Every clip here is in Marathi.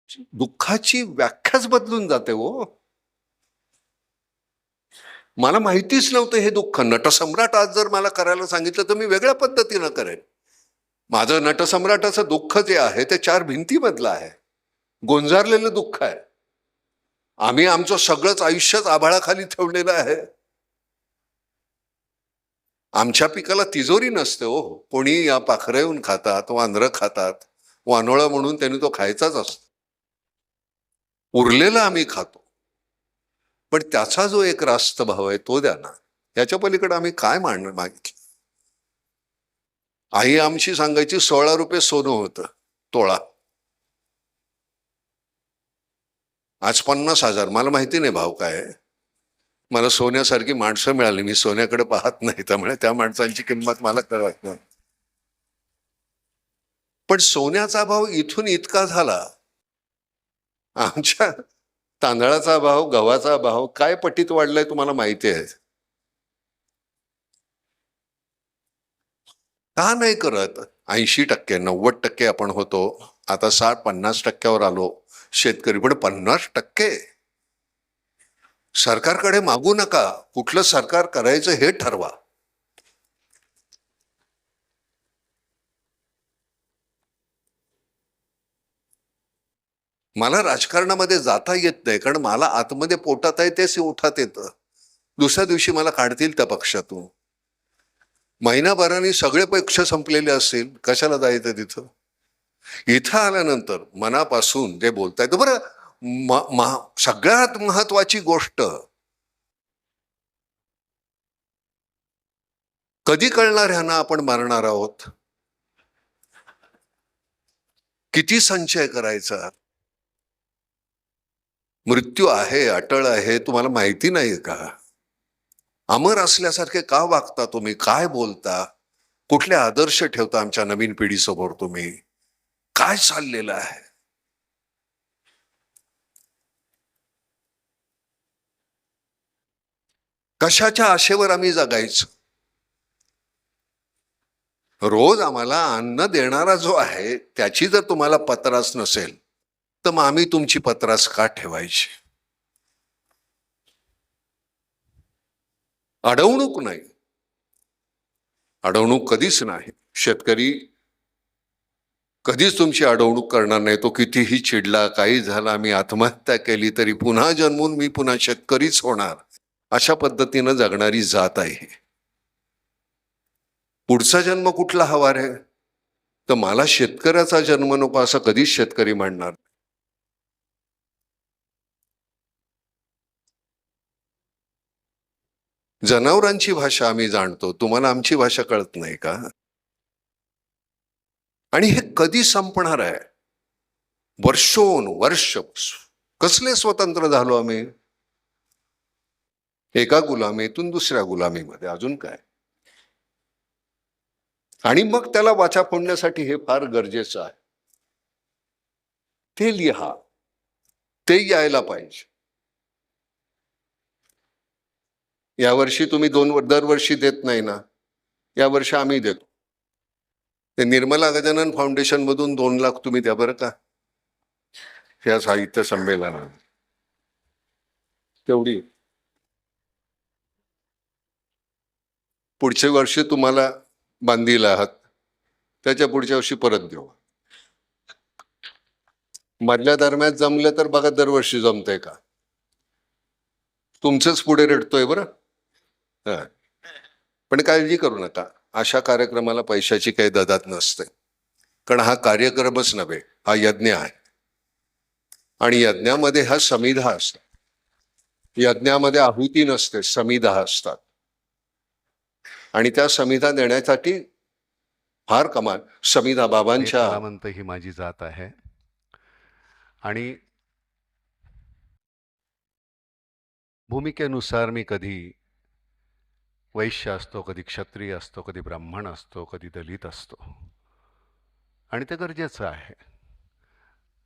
दुःखाची व्याख्याच बदलून जाते हो. मला माहितीच नव्हतं हे दुःख. नटसम्राट आज जर मला करायला सांगितलं तर मी वेगळ्या पद्धतीनं करेन. माझं नटसम्राटाचं दुःख जे आहे ते 4 भिंतीमधलं आहे, गोंजारलेलं दुःख आहे. आम्ही आमचं सगळंच आयुष्यच आभाळाखाली ठेवलेलं आहे. आमच्या पिकाला तिजोरी नसते हो. कोणी या पाखरं येऊन खातात, वानरं खातात, वानोळं म्हणून त्यांनी तो खायचाच असतो. उरलेलं आम्ही खातो, पण त्याचा जो एक रास्त भाव आहे तो द्या ना. याच्या पलीकडे आम्ही काय मागितलं. आई आमची सांगायची 16 रुपये सोनं होतं तोळा, आज 50,000. मला माहिती नाही भाव काय आहे. मला सोन्यासारखी माणसं मिळाली, मी सोन्याकडे पाहत नाही, त्यामुळे त्या माणसांची किंमत मला कळत नाही. पण सोन्याचा भाव इथून इतका झाला, आमच्या तांदळाचा भाव, गव्हाचा भाव काय पटीत वाढलाय तुम्हाला माहिती आहे. का नाही करत? 80%, 90% आपण होतो, आता 60-50% आलो शेतकरी. पण 50% सरकारकडे मागू नका. कुठलं सरकार करायचं हे ठरवा. मला राजकारणामध्ये जाता येत नाही, कारण मला आतमध्ये पोटात आहे तेच ओठात येतं. दुसऱ्या दिवशी मला काढतील त्या पक्षातून. महिनाभराने सगळे पक्ष संपलेले असतील, कशाला जायचं तिथं. इथं आल्यानंतर मनापासून जे बोलता येतं. बरं, सगळ्यात महत्वाची गोष्ट कधी कळणार ह्यांना आपण मारणार आहोत, किती संचय करायचा. मृत्यू आहे, अटळ आहे, तुम्हाला माहिती नाही का? अमर असल्यासारखे का वागता तुम्ही? काय बोलता? कुठले आदर्श ठेवता आमच्या नवीन पिढीसमोर तुम्ही? काय चाललेलं आहे? कशाच्या आशेवर आम्ही जगायचं? रोज आम्हाला अन्न देणारा जो आहे त्याची जर तुम्हाला पत्रास नसेल तर मग आम्ही तुमची पत्रास का ठेवायची? अडवणूक नाही, अडवणूक कधीच नाही. शेतकरी कधीच तुमची अडवणूक करणार नाही. तो कितीही चिडला, काही झाला, आम्ही आत्महत्या केली तरी पुन्हा जन्मून मी पुन्हा शेतकरीच होणार, अशा पद्धतीनं जगणारी जात आहे. पुढचा जन्म कुठला हवा रे? तर मला शेतकऱ्याचा जन्म नको असं कधीच शेतकरी म्हणणार. जनावरांची भाषा आम्ही जाणतो, तुम्हाला आमची भाषा कळत नाही का? आणि हे कधी संपणार आहे? वर्ष कसले स्वतंत्र झालो आम्ही? एका गुलामीतून दुसऱ्या गुलामीमध्ये, अजून काय? आणि मग त्याला वाचा फोडण्यासाठी हे फार गरजेचं आहे. ते लिहा, ते यायला पाहिजे. यावर्षी तुम्ही दरवर्षी देत नाही ना, यावर्षी आम्ही देतो. ते निर्मला गजानन फाउंडेशन मधून 2 लाख तुम्ही द्या बरं का, या साहित्य संमेलनात. तेवढी पुढच्या वर्षी तुम्हाला बांधील आहात, त्याच्या पुढच्या वर्षी परत देऊ. मधल्या दरम्यान जमलं तर बघा दरवर्षी जमतंय का. तुमचंच पुढे रडतोय बरं. पण काळजी करू नका, अशा कार्यक्रमाला पैशाची काही ददात नसते, कारण हा कार्यक्रमच नव्हे, हा यज्ञ आहे. आणि यज्ञामध्ये हा समिधा असतो. यज्ञामध्ये आहुती नसते, समिधा असतात. आणि त्या समिधा देण्यासाठी फार कमाल समिधा बाबांच्या म्हणतं ही माझी जात आहे. आणि भूमिकेनुसार मी कधी वैश्य असतो, कधी क्षत्रिय असतो, कधी ब्राह्मण असतो, कधी दलित असतो, आणि ते गरजेचं आहे.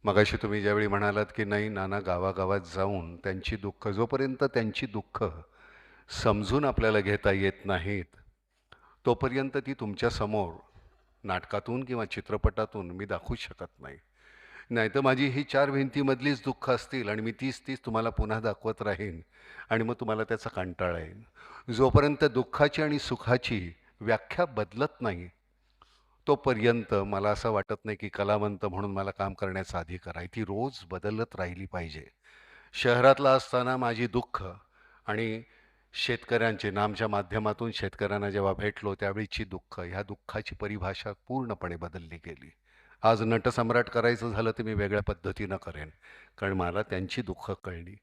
मगाशी तुम्ही ज्यावेळी म्हणालात की नाही नाना गावागावात जाऊन त्यांची दुःख, जोपर्यंत त्यांची दुःख समजून आपल्याला घेता येत नाहीत तोपर्यंत ती तुमच्या समोर नाटकातून किंवा चित्रपटातून मी दाखवू शकत नाही. नाही तर माझी ही 4 भिंतीमधलीच दुःख असतील आणि मी तीच तीच तुम्हाला पुन्हा दाखवत राहीन आणि मग तुम्हाला त्याचा कंटाळा येईल. जोपर्यंत दुःखाची आणि सुखाची व्याख्या बदलत नाही तोपर्यंत मला असं वाटत नाही की कलावंत म्हणून मला काम करण्याचा अधिकार आहे. ती रोज बदलत राहिली पाहिजे. शहरातला असताना माझी दुःख आणि शेतकऱ्यांचे नामच्या माध्यमातून शेतकऱ्यांना जेव्हा भेटलो त्यावेळीची दुःख, ह्या दुःखाची परिभाषा पूर्णपणे बदलली गेली. आज नटसम्राट करायचं झालं तर मी वेगळ्या पद्धतीनं करेन, कारण मला त्यांची दुःख कळली.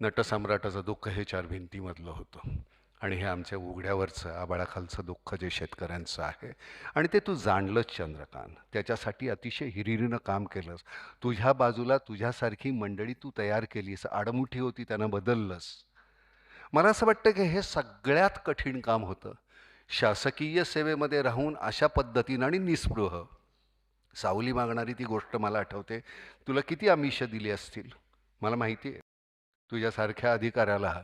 नटसम्राटाचं दुःख हे 4 भिंतीमधलं होतं आणि हे आमच्या उघड्यावरचं आभाळाखालचं दुःख जे शेतकऱ्यांचं आहे आणि ते तू जाणलंच चंद्रकांत. त्याच्यासाठी अतिशय हिरिरीनं काम केलंस. तुझ्या बाजूला तुझ्यासारखी मंडळी तू तयार केलीस, आडमुठी होती त्यांना बदललंस. मला असं वाटतं की हे सगळ्यात कठीण काम होतं. शासकीय सेवेमध्ये राहून अशा पद्धतीनं आणि निस्पृह सावली मागणारी ती गोष्ट मला आठवते. तुला किती आमिष दिली असतील मला माहिती आहे. तुझ्यासारख्या अधिकाऱ्याला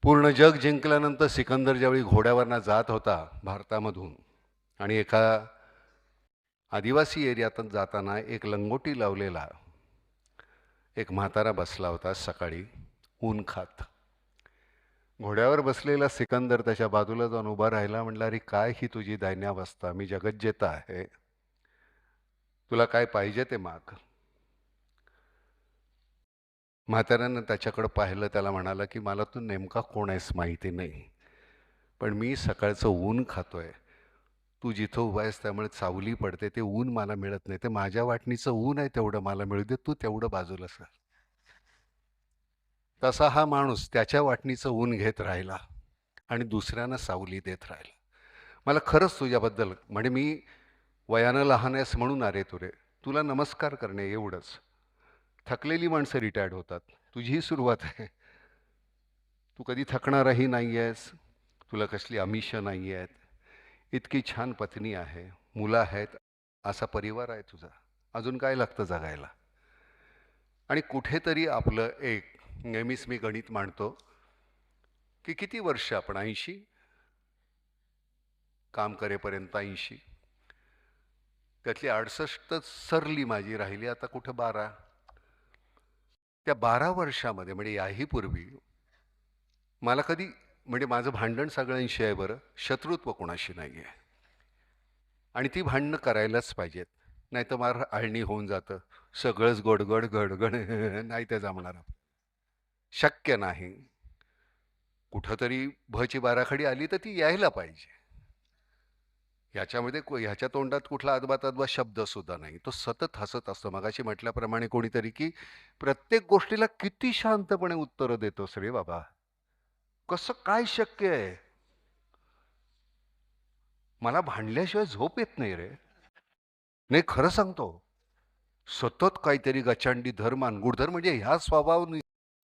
पूर्ण जग जिंकल्यानंतर सिकंदर ज्यावेळी घोड्यावरनं जात होता भारतामधून आणि एका आदिवासी एरियातून जाताना एक लंगोटी लावलेला एक म्हातारा बसला होता सकाळी ऊन खात. घोड्यावर बसलेला सिकंदर त्याच्या बाजूला जाऊन उभा राहिला. म्हणला, अरे काय ही तुझी दैन्यावस्था, मी जगज्जेता आहे, तुला काय पाहिजे ते माग. म्हाताऱ्यानं त्याच्याकडं पाहिलं, त्याला म्हणाला की मला तू नेमका कोण आहेस माहिती नाही, पण मी सकाळचं ऊन खातोय, तू जिथं उभा आहेस त्यामुळे सावली पडते, ते ऊन मला मिळत नाही, ते माझ्या वाटणीचं ऊन आहे तेवढं मला मिळू दे, तू तेवढं बाजूला सर. तसा हा माणूस त्याच्या वाटणीचं ऊन घेत राहिला आणि दुसऱ्यांना सावली देत राहिला. मला खरंच तुझ्याबद्दल, म्हणजे मी वयानं लहान आहेस म्हणून अरे तुरे तुला नमस्कार करणे एवढंच. थकलेली माणसं रिटायर्ड होतात, तुझीही सुरुवात आहे. तू कधी थकणारही नाही आहेस, तुला कसली आमिषं नाही आहेत, इतकी छान पत्नी आहे, मुलं आहेत, असा परिवार आहे तुझा, अजून काय लागतं जगायला. आणि कुठेतरी आपलं एक, नेहमीच मी गणित मांडतो की किती वर्ष आपण 80 काम करेपर्यंत, 80 त्यातली 68 सरली माझी राहिली, आता कुठं 12. त्या 12 वर्षामध्ये म्हणजे याही पूर्वी मला कधी, म्हणजे माझं भांडण सगळ्यांशी आहे बरं, शत्रुत्व कोणाशी नाही आहे. आणि ती भांडणं करायलाच पाहिजेत, नाही तर मला आळणी होऊन जातं, सगळंच गोडगड गडगड नाही ते जमणार, शक्य नाही. कुठंतरी भची बाराखडी आली तर ती यायला पाहिजे. ह्याच्यामध्ये ह्याच्या तोंडात कुठला अदबातदबा शब्द सुद्धा नाही, तो सतत हसत असतो. मगाशी म्हटल्याप्रमाणे कोणीतरी की प्रत्येक गोष्टीला किती शांतपणे उत्तरं देतोस रे बाबा, कसं काय शक्य आहे. मला भांडल्याशिवाय झोप येत नाही रे. नाही खरं सांगतो, सतत काहीतरी गचांडी धर मानगुड धर, म्हणजे ह्या स्वभाव